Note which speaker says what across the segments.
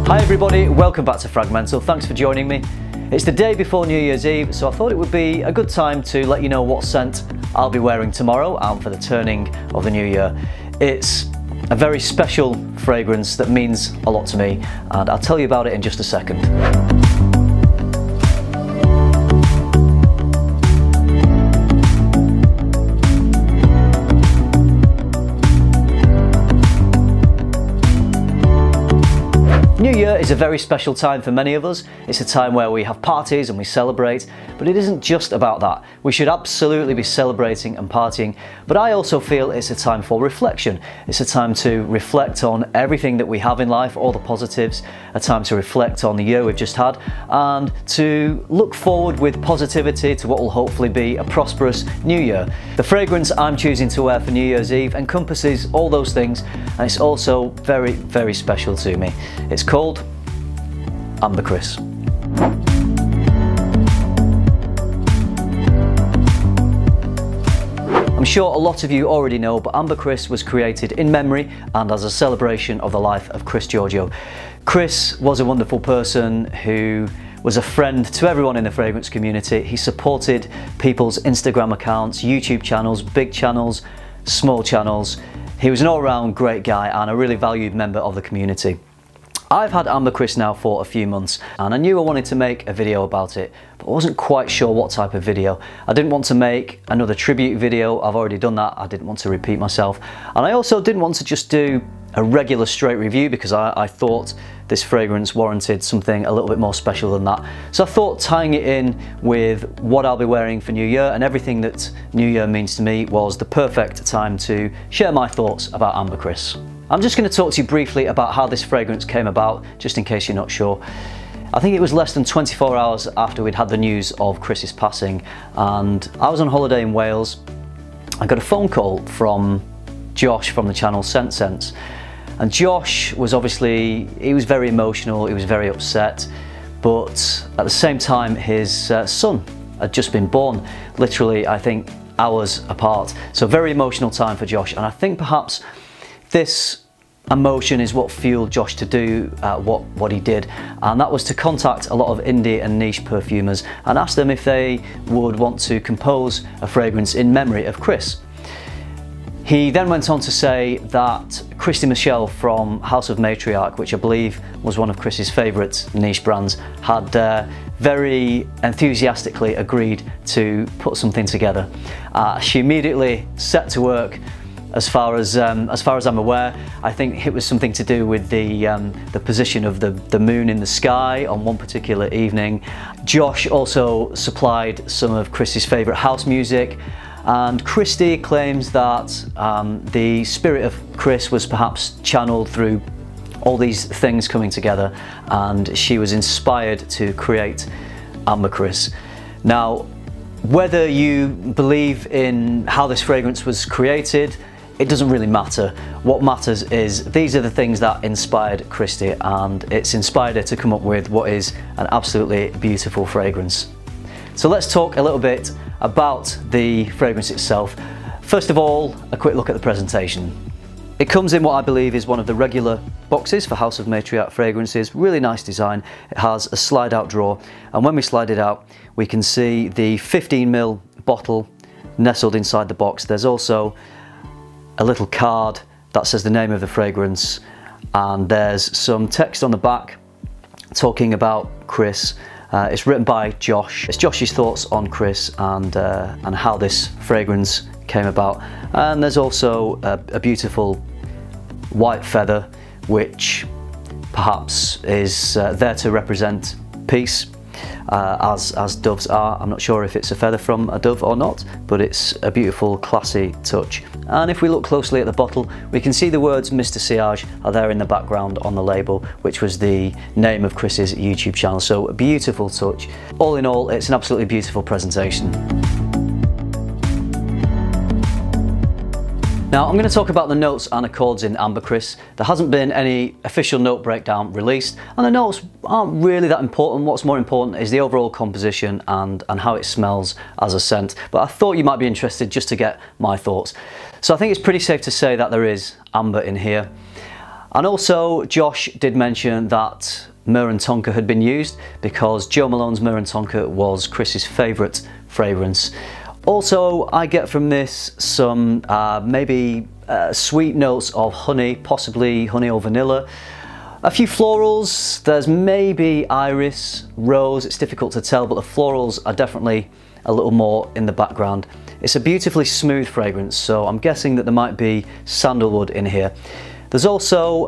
Speaker 1: Hi everybody, welcome back to FRAG-MENTAL. Thanks for joining me. It's the day before New Year's Eve, so I thought it would be a good time to let you know what scent I'll be wearing tomorrow and for the turning of the new year. It's a very special fragrance that means a lot to me, and I'll tell you about it in just a second. New Year is a very special time for many of us. It's a time where we have parties and we celebrate, but it isn't just about that. We should absolutely be celebrating and partying, but I also feel it's a time for reflection. It's a time to reflect on everything that we have in life, all the positives, a time to reflect on the year we've just had, and to look forward with positivity to what will hopefully be a prosperous new year. The fragrance I'm choosing to wear for New Year's Eve encompasses all those things, and it's also very, very special to me. It's called AmberChris. I'm sure a lot of you already know, but AmberChris was created in memory and as a celebration of the life of Chris Georgio. Chris was a wonderful person who was a friend to everyone in the fragrance community. He supported people's Instagram accounts, YouTube channels, big channels, small channels. He was an all-round great guy and a really valued member of the community. I've had AmberChris now for a few months and I knew I wanted to make a video about it, but I wasn't quite sure what type of video. I didn't want to make another tribute video, I've already done that, I didn't want to repeat myself. And I also didn't want to just do a regular straight review because I thought this fragrance warranted something a little bit more special than that. So I thought tying it in with what I'll be wearing for New Year and everything that New Year means to me was the perfect time to share my thoughts about AmberChris. I'm just going to talk to you briefly about how this fragrance came about, just in case you're not sure. I think it was less than 24 hours after we'd had the news of Chris's passing, and I was on holiday in Wales. I got a phone call from Josh from the channel Scent Sense, and Josh was he was very emotional, he was very upset, but at the same time his son had just been born, literally I think hours apart. So very emotional time for Josh, and I think perhaps this emotion is what fueled Josh to do what he did, and that was to contact a lot of indie and niche perfumers and ask them if they would want to compose a fragrance in memory of Chris. He then went on to say that Christy Michelle from House of Matriach, which I believe was one of Chris's favourite niche brands, had very enthusiastically agreed to put something together. She immediately set to work. As far as I'm aware, I think it was something to do with the position of the moon in the sky on one particular evening. Josh also supplied some of Chris's favourite house music, and Christy claims that the spirit of Chris was perhaps channeled through all these things coming together, and she was inspired to create AmberChris. Now, whether you believe in how this fragrance was created, it doesn't really matter. What matters is these are the things that inspired Christy, and it's inspired her to come up with what is an absolutely beautiful fragrance. So let's talk a little bit about the fragrance itself. First of all, a quick look at the presentation. It comes in what I believe is one of the regular boxes for House of Matriach fragrances. Really nice design. It has a slide out drawer, and when we slide it out we can see the 15ml bottle nestled inside the box. There's also a little card that says the name of the fragrance, and there's some text on the back talking about Chris. It's written by Josh. It's Josh's thoughts on Chris and how this fragrance came about. And there's also a beautiful white feather, which perhaps is there to represent peace, as doves are. I'm not sure if it's a feather from a dove or not, but it's a beautiful, classy touch. And if we look closely at the bottle, we can see the words Mr.Sillage are there in the background on the label, which was the name of Chris's YouTube channel. So a beautiful touch. All in all, it's an absolutely beautiful presentation. Now I'm going to talk about the notes and accords in AmberChris. There hasn't been any official note breakdown released, and the notes aren't really that important. What's more important is the overall composition and how it smells as a scent. But I thought you might be interested just to get my thoughts. So I think it's pretty safe to say that there is amber in here. And also Josh did mention that Myrrh and Tonka had been used because Joe Malone's Myrrh and Tonka was Chris's favourite fragrance. Also, I get from this some maybe sweet notes of honey, possibly honey or vanilla. A few florals, there's maybe iris, rose, it's difficult to tell, but the florals are definitely a little more in the background. It's a beautifully smooth fragrance, so I'm guessing that there might be sandalwood in here. There's also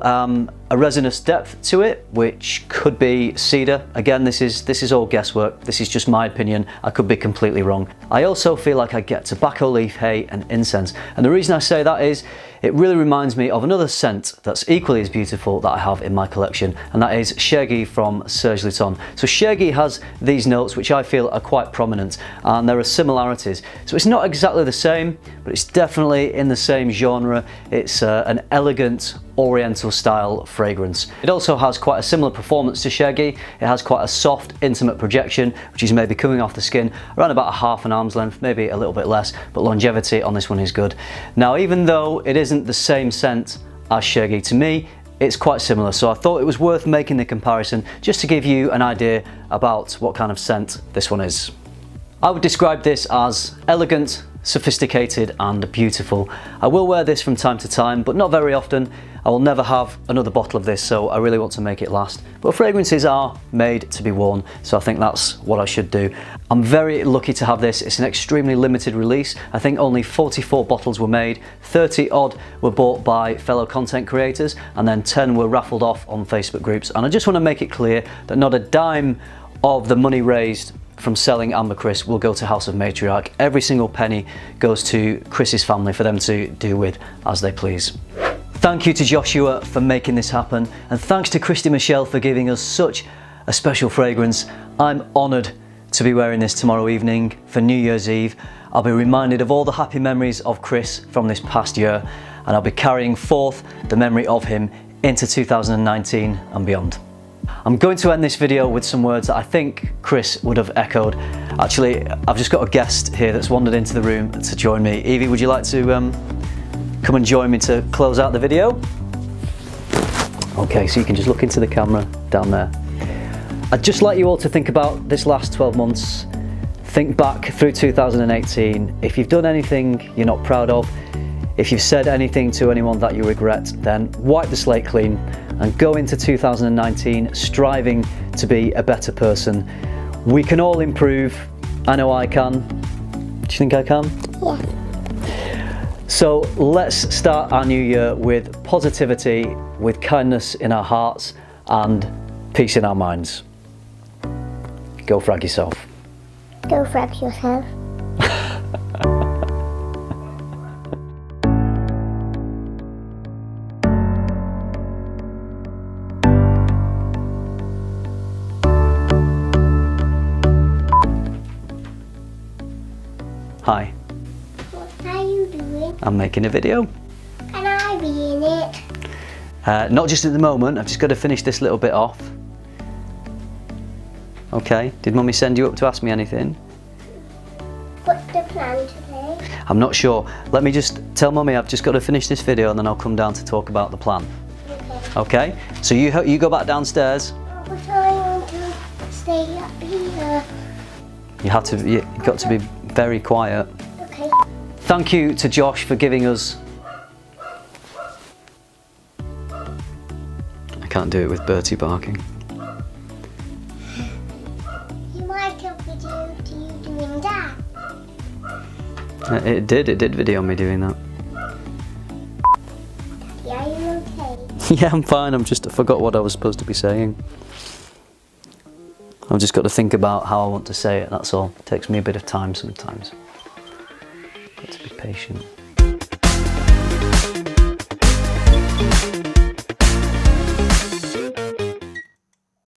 Speaker 1: a resinous depth to it, which could be cedar. Again, this is all guesswork. This is just my opinion. I could be completely wrong. I also feel like I get tobacco leaf, hay and incense. And the reason I say that is it really reminds me of another scent that's equally as beautiful that I have in my collection, and that is Chergui from Serge Lutens. So Chergui has these notes which I feel are quite prominent, and there are similarities. So it's not exactly the same, but it's definitely in the same genre. It's an elegant Oriental style fragrance. It also has quite a similar performance to Chergui. It has quite a soft, intimate projection, which is maybe coming off the skin around about a half an arm's length, maybe a little bit less, but longevity on this one is good. Now, even though it isn't the same scent as Chergui, to me, it's quite similar, so I thought it was worth making the comparison just to give you an idea about what kind of scent this one is. I would describe this as elegant, sophisticated and beautiful. I will wear this from time to time, but not very often. I will never have another bottle of this, so I really want to make it last. But fragrances are made to be worn, so I think that's what I should do. I'm very lucky to have this. It's an extremely limited release. I think only 44 bottles were made, 30 odd were bought by fellow content creators, and then 10 were raffled off on Facebook groups. And I just want to make it clear that not a dime of the money raised from selling AmberChris will go to House of Matriach. Every single penny goes to Chris's family for them to do with as they please. Thank you to Joshua for making this happen, and thanks to Christy Michelle for giving us such a special fragrance. I'm honoured to be wearing this tomorrow evening for New Year's Eve. I'll be reminded of all the happy memories of Chris from this past year, and I'll be carrying forth the memory of him into 2019 and beyond. I'm going to end this video with some words that I think Chris would have echoed. Actually, I've just got a guest here that's wandered into the room to join me. Evie, would you like to come and join me to close out the video? Okay, so you can just look into the camera down there. I'd just like you all to think about this last 12 months. Think back through 2018. If you've done anything you're not proud of, if you've said anything to anyone that you regret, then wipe the slate clean and go into 2019 striving to be a better person. We can all improve. I know I can. Do you think I can?
Speaker 2: Yeah.
Speaker 1: So let's start our new year with positivity, with kindness in our hearts and peace in our minds. Go frag yourself.
Speaker 2: Go frag yourself.
Speaker 1: Hi.
Speaker 2: What are you doing?
Speaker 1: I'm making a video.
Speaker 2: Can I be in it?
Speaker 1: Not just at the moment, I've just got to finish this little bit off. Okay, did Mummy send you up to ask me anything?
Speaker 2: What's the plan today?
Speaker 1: I'm not sure. Let me just tell Mummy I've just got to finish this video and then I'll come down to talk about the plan.
Speaker 2: Okay.
Speaker 1: Okay? So you go back downstairs.
Speaker 2: But I want to stay up here.
Speaker 1: You've got to be very quiet.
Speaker 2: Okay.
Speaker 1: Thank you to Josh for giving us... I can't do it with Bertie barking.
Speaker 2: You might have video to you doing that.
Speaker 1: It did video me doing that.
Speaker 2: Daddy, are you okay?
Speaker 1: Yeah, I'm fine. I forgot what I was supposed to be saying. I've just got to think about how I want to say it, that's all. It takes me a bit of time sometimes. Got to be patient.